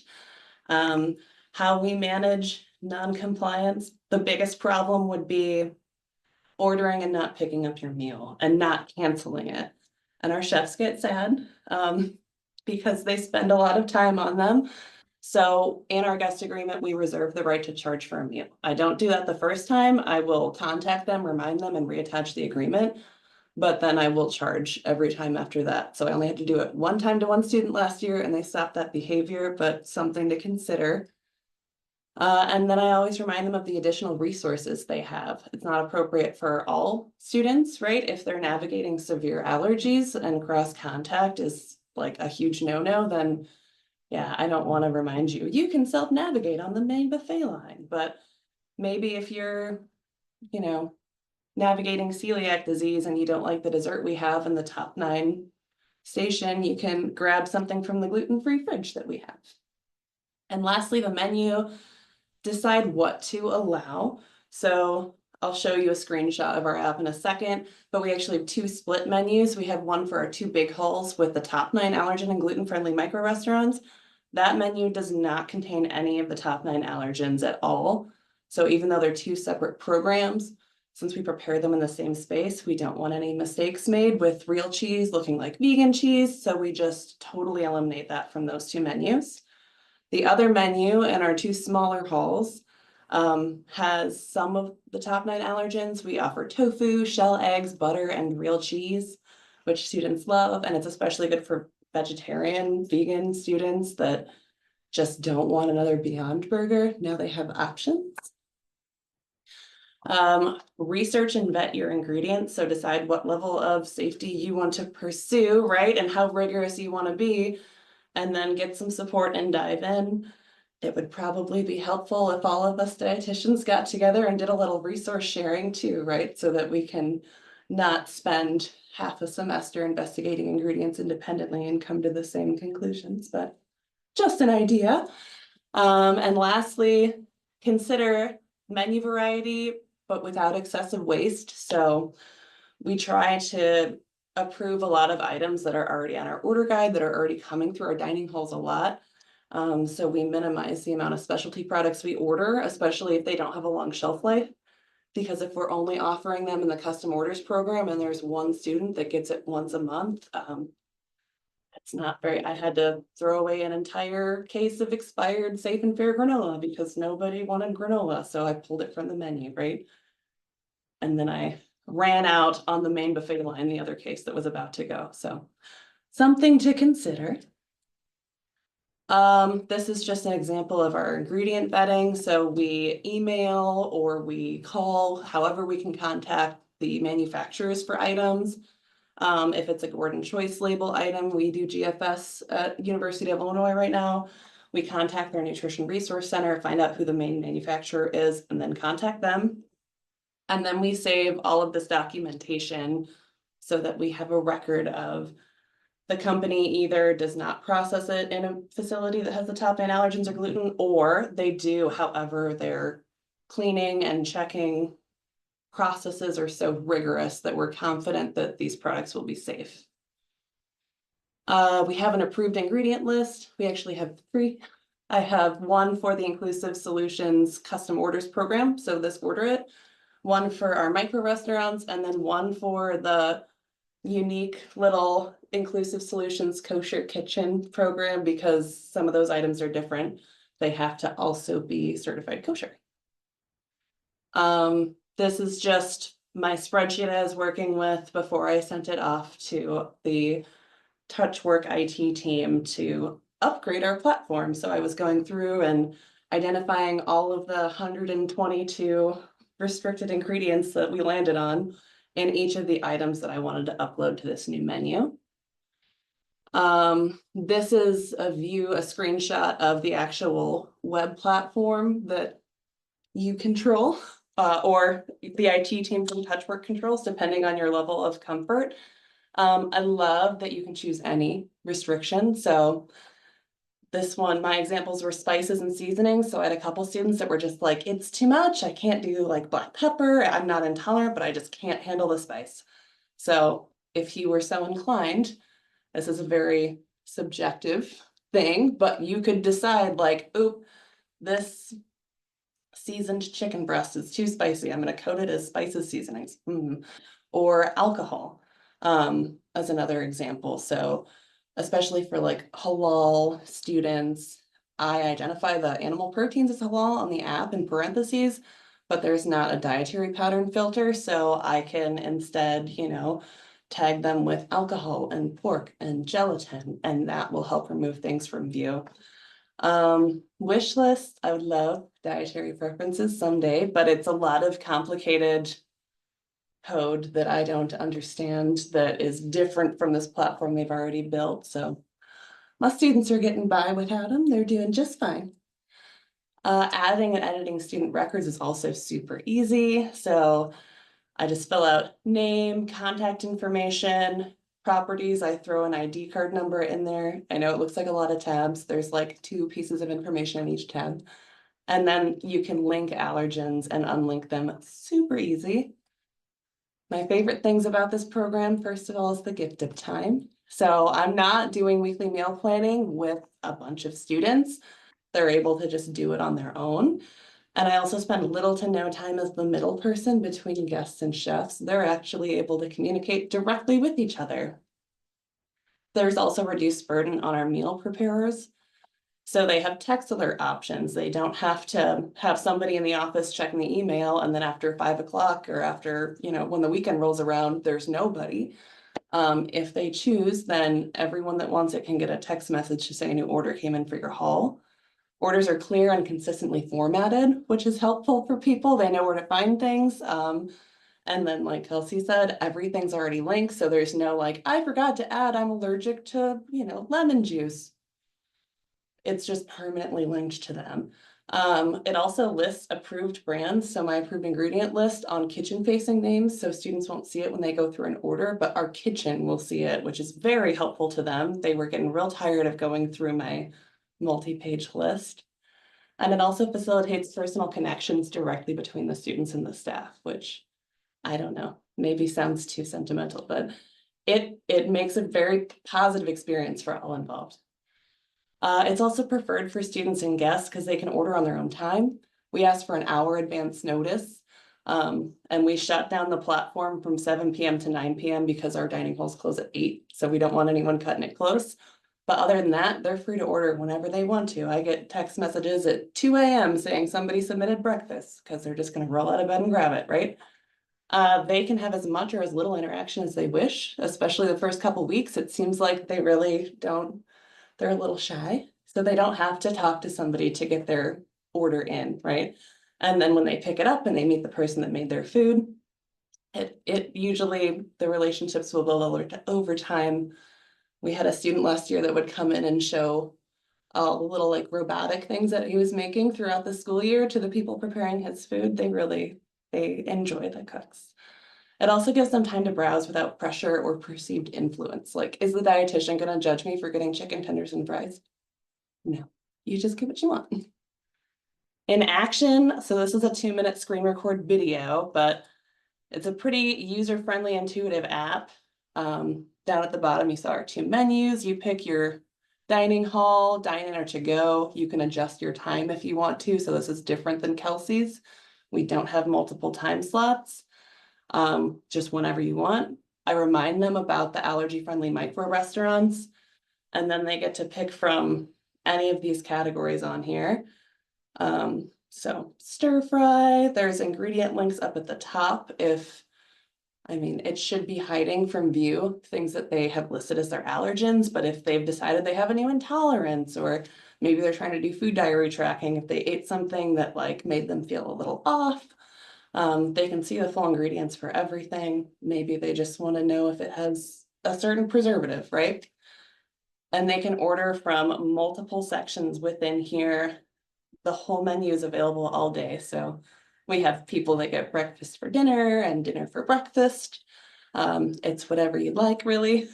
S3: How we manage non-compliance. The biggest problem would be ordering and not picking up your meal and not canceling it. And our chefs get sad because they spend a lot of time on them. So in our guest agreement, we reserve the right to charge for a meal. I don't do that the first time. I will contact them, remind them, and reattach the agreement. But then I will charge every time after that. So I only had to do it one time to one student last year and they stopped that behavior, but something to consider. And then I always remind them of the additional resources they have. It's not appropriate for all students, right? If they're navigating severe allergies and cross contact is like a huge no-no, then yeah, I don't want to remind you, you can self-navigate on the main buffet line, but maybe if you're, you know, navigating celiac disease and you don't like the dessert we have in the top 9 station, you can grab something from the gluten-free fridge that we have. And lastly, the menu, decide what to allow. So I'll show you a screenshot of our app in a second, but we actually have 2 split menus. We have one for our 2 big halls with the top 9 allergen and gluten-friendly micro restaurants. That menu does not contain any of the top 9 allergens at all. So even though they're 2 separate programs, since we prepare them in the same space, we don't want any mistakes made with real cheese looking like vegan cheese. So we just totally eliminate that from those 2 menus. The other menu in our 2 smaller halls has some of the top 9 allergens. We offer tofu, shell eggs, butter, and real cheese, which students love. And it's especially good for vegetarian, vegan students that just don't want another Beyond Burger. Now they have options. Research and vet your ingredients. So decide what level of safety you want to pursue, right? And how rigorous you want to be, and then get some support and dive in. It would probably be helpful if all of us dietitians got together and did a little resource sharing too, right? So that we can not spend half a semester investigating ingredients independently and come to the same conclusions, but just an idea. And lastly, consider menu variety, but without excessive waste. So we try to approve a lot of items that are already on our order guide, that are already coming through our dining halls a lot. So we minimize the amount of specialty products we order, especially if they don't have a long shelf life. Because if we're only offering them in the custom orders program and there's one student that gets it once a month, it's not very, I had to throw away an entire case of expired safe and fair granola because nobody wanted granola. So I pulled it from the menu, right? And then I ran out on the main buffet line, the other case that was about to go. So something to consider. This is just an example of our ingredient vetting. So we email or we call, however we can contact the manufacturers for items. If it's a Gordon Choice label item, we do GFS at University of Illinois right now. We contact their Nutrition Resource Center, find out who the main manufacturer is, and then contact them. And then we save all of this documentation so that we have a record of the company either does not process it in a facility that has the top 9 allergens or gluten, or they do, however, their cleaning and checking processes are so rigorous that we're confident that these products will be safe. We have an approved ingredient list. We actually have 3. I have one for the Inclusive Solutions Custom Orders Program, so this OrderIT, one for our micro restaurants, and then one for the unique little Inclusive Solutions Kosher Kitchen program, because some of those items are different. They have to also be certified kosher. This is just my spreadsheet I was working with before I sent it off to the Touchwork IT team to upgrade our platform. So I was going through and identifying all of the 122 restricted ingredients that we landed on in each of the items that I wanted to upload to this new menu. This is a screenshot of the actual web platform that you control, or the IT team from Touchwork controls, depending on your level of comfort. I love that you can choose any restriction. So this one, my examples were spices and seasonings. So I had a couple students that were just like, it's too much. I can't do like black pepper. I'm not intolerant, but I just can't handle the spice. So if you were so inclined, this is a very subjective thing, but you could decide like, oop, this seasoned chicken breast is too spicy. I'm going to coat it as spices seasonings. Or alcohol, as another example. So especially for like halal students, I identify the animal proteins as halal on the app in parentheses, but there's not a dietary pattern filter, so I can instead, tag them with alcohol and pork and gelatin, and that will help remove things from view. Wish list, I would love dietary preferences someday, but it's a lot of complicated code that I don't understand that is different from this platform they've already built, so my students are getting by without them. They're doing just fine. Adding and editing student records is also super easy. So I just fill out name, contact information, properties. I throw an ID card number in there. I know it looks like a lot of tabs. There's like 2 pieces of information in each tab. And then you can link allergens and unlink them super easy. My favorite things about this program, first of all, is the gift of time. So I'm not doing weekly meal planning with a bunch of students. They're able to just do it on their own. And I also spend little to no time as the middle person between guests and chefs. They're actually able to communicate directly with each other. There's also reduced burden on our meal preparers. So they have text alert options. They don't have to have somebody in the office checking the email, and then after 5 o'clock or after, when the weekend rolls around, there's nobody. If they choose, then everyone that wants it can get a text message to say a new order came in for your haul. Orders are clear and consistently formatted, which is helpful for people. They know where to find things. And then like Kelsey said, everything's already linked. So there's no like, I forgot to add, I'm allergic to, lemon juice. It's just permanently linked to them. It also lists approved brands. So my approved ingredient list on kitchen facing names. So students won't see it when they go through an order, but our kitchen will see it, which is very helpful to them. They were getting real tired of going through my multi-page list. And it also facilitates personal connections directly between the students and the staff, which I don't know, maybe sounds too sentimental, but it makes a very positive experience for all involved. It's also preferred for students and guests because they can order on their own time. We ask for an hour advance notice. And we shut down the platform from 7 p.m. to 9 p.m. because our dining halls close at 8. So we don't want anyone cutting it close. But other than that, they're free to order whenever they want to. I get text messages at 2 a.m. saying somebody submitted breakfast because they're just going to roll out of bed and grab it, right? They can have as much or as little interaction as they wish, especially the first couple weeks. It seems like they really don't, they're a little shy. So they don't have to talk to somebody to get their order in, right? And then when they pick it up and they meet the person that made their food, it usually, the relationships will build over time. We had a student last year that would come in and show all the little like robotic things that he was making throughout the school year to the people preparing his food. They enjoy the cooks. It also gives them time to browse without pressure or perceived influence. Like, is the dietitian going to judge me for getting chicken tenders and fries? No, you just get what you want. In action, so this is a 2-minute screen record video, but it's a pretty user-friendly, intuitive app. Down at the bottom, you saw our 2 menus. You pick your dining hall, dine-in, or to-go. You can adjust your time if you want to. So this is different than Kelsey's. We don't have multiple time slots, just whenever you want. I remind them about the allergy-friendly micro restaurants, and then they get to pick from any of these categories on here. So stir fry, there's ingredient links up at the top it should be hiding from view things that they have listed as their allergens, but if they've decided they have a new intolerance, or maybe they're trying to do food diary tracking, if they ate something that like made them feel a little off, they can see the full ingredients for everything. Maybe they just want to know if it has a certain preservative, right? And they can order from multiple sections within here. The whole menu is available all day. So we have people that get breakfast for dinner and dinner for breakfast. It's whatever you'd like, really.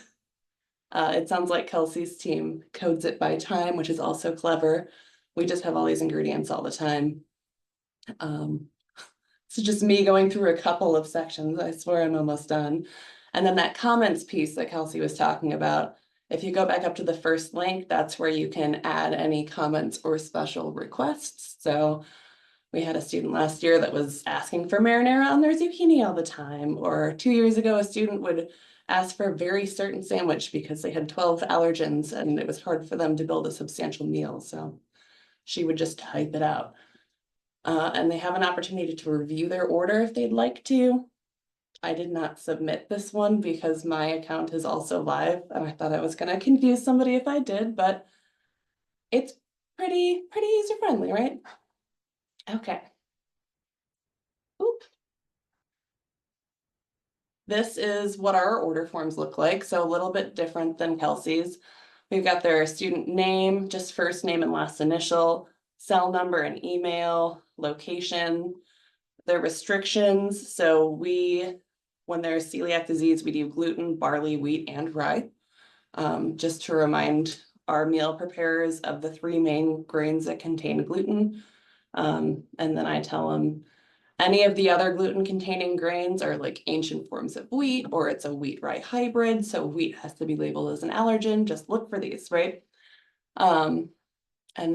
S3: It sounds like Kelsey's team codes it by time, which is also clever. We just have all these ingredients all the time. So just me going through a couple of sections. I swear I'm almost done. And then that comments piece that Kelsey was talking about, if you go back up to the first link, that's where you can add any comments or special requests. So we had a student last year that was asking for marinara on their zucchini all the time. Or 2 years ago, a student would ask for a very certain sandwich because they had 12 allergens and it was hard for them to build a substantial meal. So she would just type it out. And they have an opportunity to review their order if they'd like to. I did not submit this one because my account is also live, and I thought I was gonna confuse somebody if I did, but it's pretty user friendly, right? Okay. Oop. This is what our order forms look like, so a little bit different than Kelsey's. We've got their student name, just first name and last initial, cell number and email, location, their restrictions. So when there's celiac disease, we do gluten, barley, wheat, and rye. Just to remind our meal preparers of the 3 main grains that contain gluten. And then I tell them any of the other gluten containing grains are like ancient forms of wheat, or it's a wheat rye hybrid. So wheat has to be labeled as an allergen. Just look for these, right? And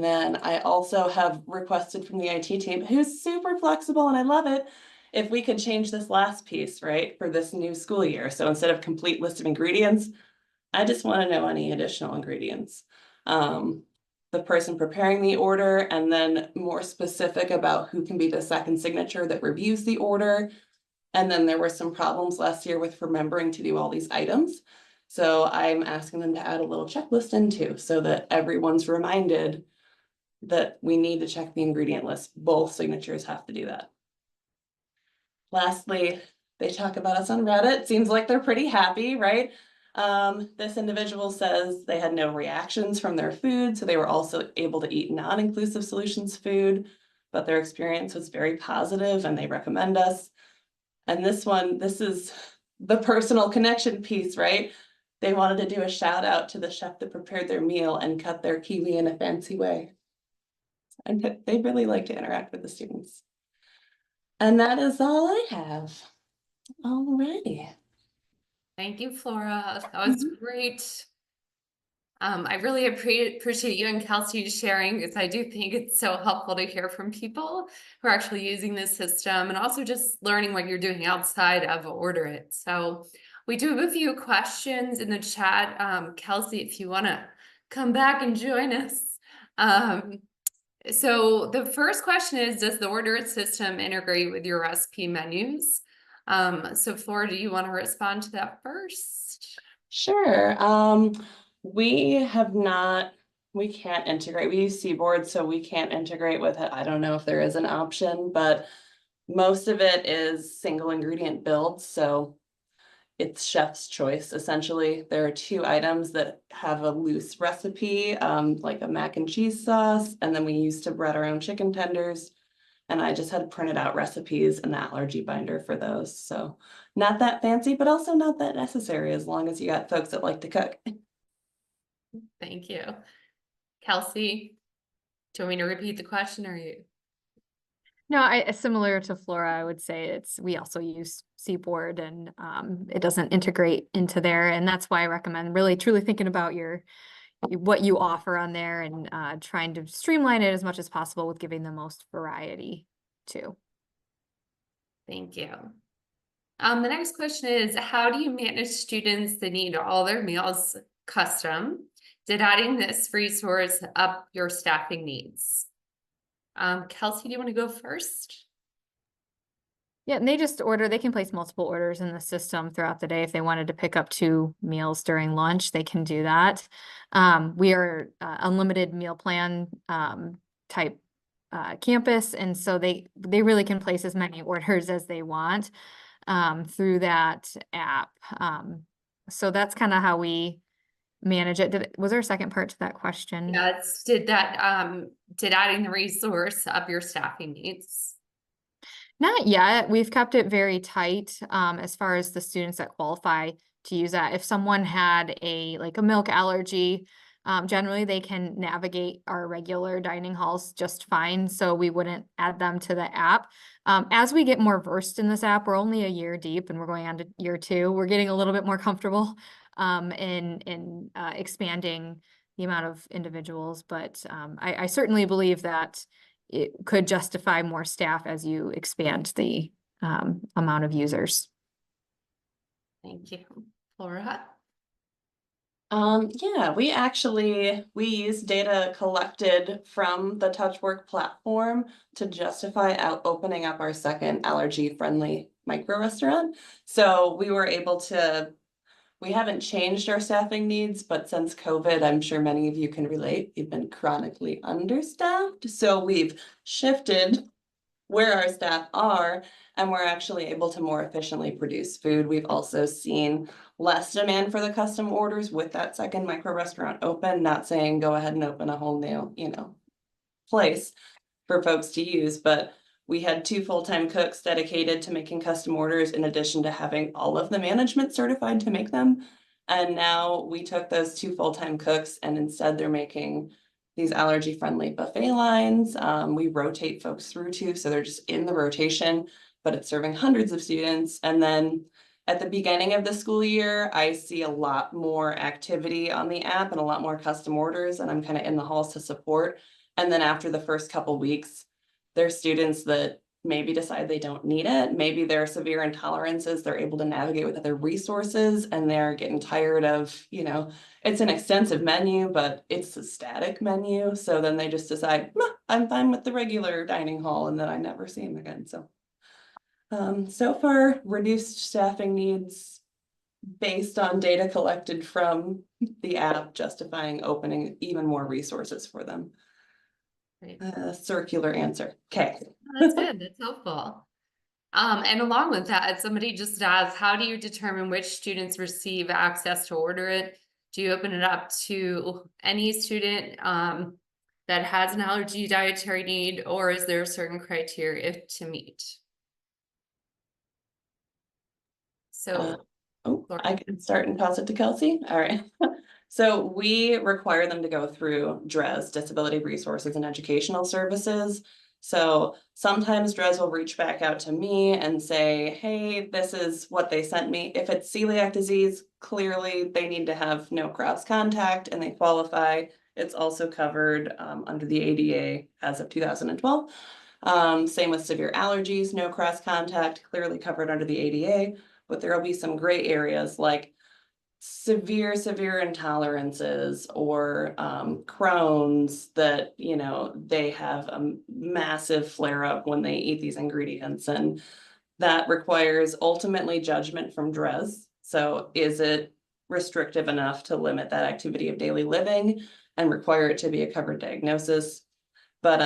S3: then I also have requested from the IT team, who's super flexible and I love it, if we could change this last piece, right, for this new school year. So instead of complete list of ingredients, I just want to know any additional ingredients. The person preparing the order, and then more specific about who can be the second signature that reviews the order. And then there were some problems last year with remembering to do all these items. So I'm asking them to add a little checklist in too, so that everyone's reminded that we need to check the ingredient list. Both signatures have to do that. Lastly, they talk about us on Reddit. Seems like they're pretty happy, right? This individual says they had no reactions from their food, so they were also able to eat non-inclusive solutions food, but their experience was very positive and they recommend us. And this is the personal connection piece, right? They wanted to do a shout out to the chef that prepared their meal and cut their kiwi in a fancy way. And they really like to interact with the students. And that is all I have. Alrighty.
S1: Thank you, Flora. That was great. I really appreciate you and Kelsey sharing, because I do think it's so helpful to hear from people who are actually using this system, and also just learning what you're doing outside of OrderIT. So we do have a few questions in the chat. Kelsey, if you want to come back and join us. So the first question is, does the OrderIT system integrate with your recipe menus? So Flora, do you want to respond to that first?
S3: Sure. We can't integrate. We use Seaboard, so we can't integrate with it. I don't know if there is an option, but most of it is single ingredient builds. So it's chef's choice, essentially. There are 2 items that have a loose recipe, like a mac and cheese sauce, and then we used to bread our own chicken tenders. And I just had printed out recipes and the allergy binder for those. So not that fancy, but also not that necessary, as long as you got folks that like to cook.
S1: Thank you. Kelsey, do you want me to repeat the question, or you?
S2: No, similar to Flora, I would say we also use Seaboard, and it doesn't integrate into there. And that's why I recommend really truly thinking about what you offer on there, and trying to streamline it as much as possible with giving the most variety too.
S1: Thank you. The next question is, how do you manage students that need all their meals custom? Did adding this resource up your staffing needs? Kelsey, do you want to go first?
S2: Yeah, and they can place multiple orders in the system throughout the day. If they wanted to pick up 2 meals during lunch, they can do that. We are unlimited meal plan type campus, and so they really can place as many orders as they want through that app. So that's kind of how we manage it. Was there a second part to that question?
S1: Yes. Did adding the resource up your staffing needs?
S2: Not yet. We've kept it very tight as far as the students that qualify to use that. If someone had a milk allergy, generally they can navigate our regular dining halls just fine. So we wouldn't add them to the app. As we get more versed in this app, we're only a year deep and we're going on to year 2. We're getting a little bit more comfortable in expanding the amount of individuals. But I certainly believe that it could justify more staff as you expand the amount of users.
S1: Thank you. Flora?
S3: Yeah, we use data collected from the Touchwork platform to justify out opening up our second allergy-friendly micro restaurant. So we were able to, we haven't changed our staffing needs, but since COVID, I'm sure many of you can relate, we've been chronically understaffed. So we've shifted where our staff are, and we're actually able to more efficiently produce food. We've also seen less demand for the custom orders with that second micro restaurant open, not saying go ahead and open a whole new, place for folks to use, but we had 2 full-time cooks dedicated to making custom orders in addition to having all of the management certified to make them. And now we took those 2 full-time cooks and instead they're making these allergy-friendly buffet lines. We rotate folks through too, so they're just in the rotation, but it's serving hundreds of students. And then at the beginning of the school year, I see a lot more activity on the app and a lot more custom orders, and I'm kind of in the halls to support. And then after the first couple weeks, there's students that maybe decide they don't need it. Maybe there are severe intolerances they're able to navigate with other resources and they're getting tired of, it's an extensive menu, but it's a static menu. So then they just decide, I'm fine with the regular dining hall, and then I never see them again. So, so far, reduced staffing needs based on data collected from the app, justifying opening even more resources for them.
S1: Right.
S3: Circular answer. Okay.
S1: That's good. That's helpful. And along with that, somebody just asked, how do you determine which students receive access to OrderIT? Do you open it up to any student that has an allergy dietary need, or is there a certain criteria to meet? So,
S3: I can start and toss it to Kelsey. All right. So we require them to go through DRES, Disability Resources and Educational Services. So sometimes DRES will reach back out to me and say, hey, this is what they sent me. If it's celiac disease, clearly they need to have no cross contact and they qualify. It's also covered under the ADA as of 2012. Same with severe allergies, no cross contact, clearly covered under the ADA, but there will be some gray areas like severe intolerances or Crohn's that, they have a massive flare up when they eat these ingredients, and that requires ultimately judgment from DRES. So is it restrictive enough to limit that activity of daily living and require it to be a covered diagnosis? But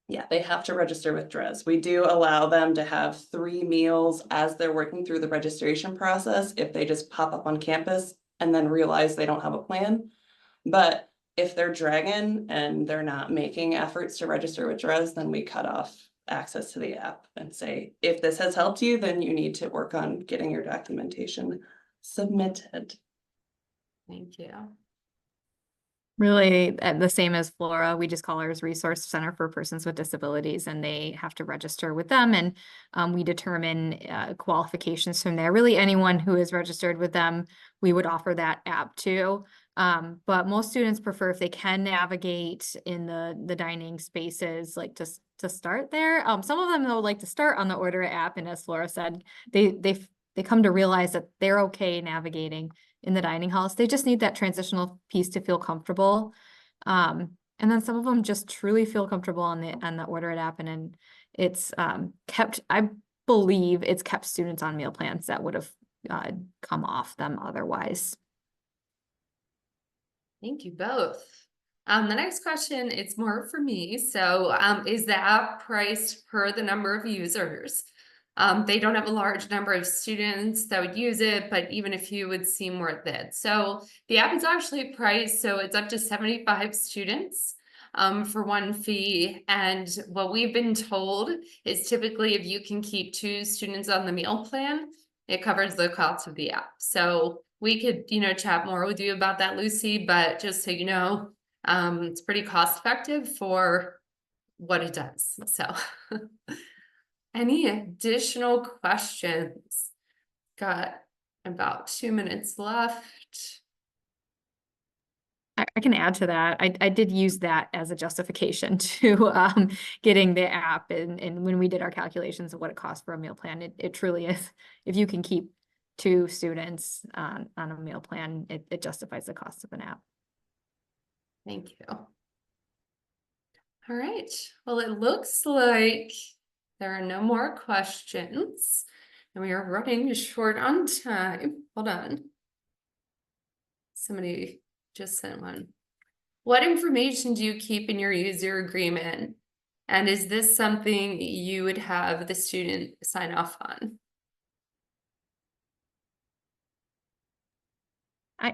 S3: yeah, they have to register with DRES. We do allow them to have 3 meals as they're working through the registration process if they just pop up on campus and then realize they don't have a plan. But if they're dragging and they're not making efforts to register with DRES, then we cut off access to the app and say, if this has helped you, then you need to work on getting your documentation submitted.
S1: thank you.
S2: Really, the same as Flora. We just call ours Resource Center for Persons with Disabilities, and they have to register with them, and we determine qualifications from there. Really, anyone who is registered with them, we would offer that app to. But most students prefer if they can navigate in the dining spaces, like to start there. Some of them though like to start on the OrderIT app, and as Flora said, they come to realize that they're okay navigating in the dining halls. They just need that transitional piece to feel comfortable. And then some of them just truly feel comfortable on the OrderIT app, and it's I believe it's kept students on meal plans that would have come off them otherwise.
S1: Thank you both. The next question, it's more for me. So is the app priced per the number of users? They don't have a large number of students that would use it, but even a few would seem worth it. So the app is actually priced, so it's up to 75 students for one fee. And what we've been told is typically if you can keep 2 students on the meal plan, it covers the cost of the app. So we could, chat more with you about that, Lucy, but just so you know, it's pretty cost effective for what it does. So any additional questions? Got about 2 minutes left.
S2: I can add to that. I did use that as a justification to getting the app, and when we did our calculations of what it costs for a meal plan, it truly is. If you can keep to students on a meal plan, it justifies the cost of an app.
S1: Thank you. All right, well, it looks like there are no more questions and we are running short on time. Hold on. Somebody just sent one. What information do you keep in your user agreement? And is this something you would have the student sign off on?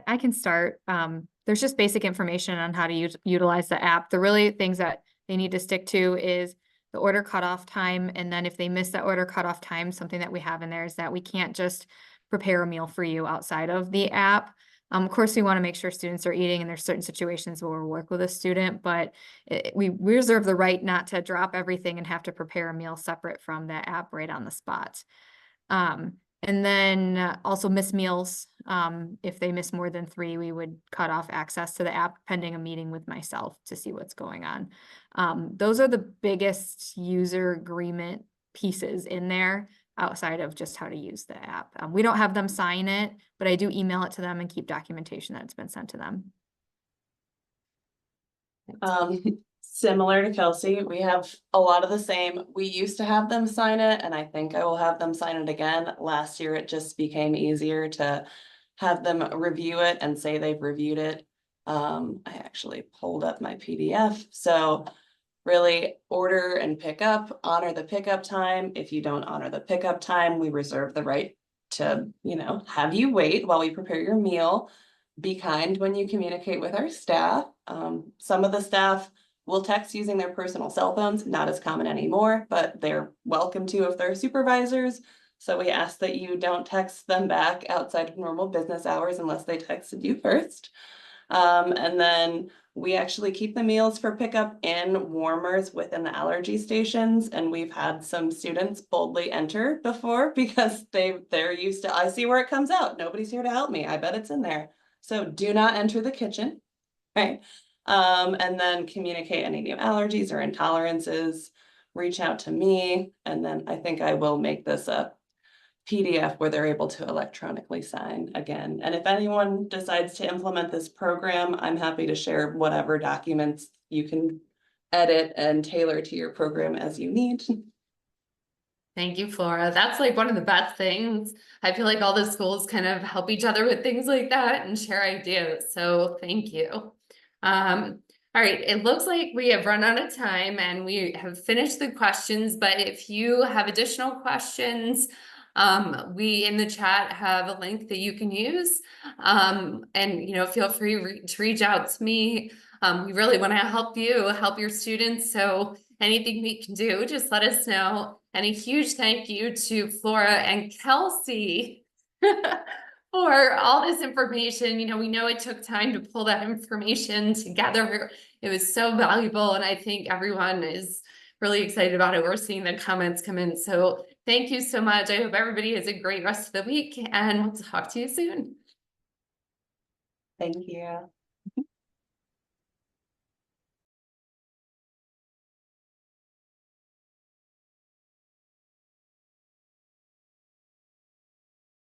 S2: I can start. There's just basic information on how to utilize the app. The really things that they need to stick to is the order cutoff time. And then if they miss that order cutoff time, something that we have in there is that we can't just prepare a meal for you outside of the app. Of course, we want to make sure students are eating, and there's certain situations where we'll work with a student, but we reserve the right not to drop everything and have to prepare a meal separate from that app right on the spot. And then also miss meals. If they miss more than 3, we would cut off access to the app pending a meeting with myself to see what's going on. Those are the biggest user agreement pieces in there outside of just how to use the app. We don't have them sign it, but I do email it to them and keep documentation that it's been sent to them.
S3: Similar to Kelsey, we have a lot of the same. We used to have them sign it, and I think I will have them sign it again. Last year, it just became easier to have them review it and say they've reviewed it. I actually pulled up my PDF. So really order and pick up, honor the pickup time. If you don't honor the pickup time, we reserve the right to, have you wait while we prepare your meal. Be kind when you communicate with our staff. Some of the staff will text using their personal cell phones, not as common anymore, but they're welcome to if they're supervisors. So we ask that you don't text them back outside of normal business hours unless they texted you first. And then we actually keep the meals for pickup in warmers within the allergy stations. And we've had some students boldly enter before because they're used to, I see where it comes out. Nobody's here to help me. I bet it's in there. So do not enter the kitchen, right? And then communicate any new allergies or intolerances, reach out to me. And then I think I will make this a PDF where they're able to electronically sign again. And if anyone decides to implement this program, I'm happy to share whatever documents you can edit and tailor to your program as you need.
S1: Thank you, Flora. That's like one of the best things. I feel like all the schools kind of help each other with things like that and share ideas. So thank you. All right, it looks like we have run out of time and we have finished the questions, but if you have additional questions, we in the chat have a link that you can use. And feel free to reach out to me. We really want to help you, help your students. So anything we can do, just let us know. And a huge thank you to Flora and Kelsey for all this information. We know it took time to pull that information together. It was so valuable, and I think everyone is really excited about it. We're seeing the comments come in. So thank you so much. I hope everybody has a great rest of the week, and we'll talk to you soon.
S3: Thank you.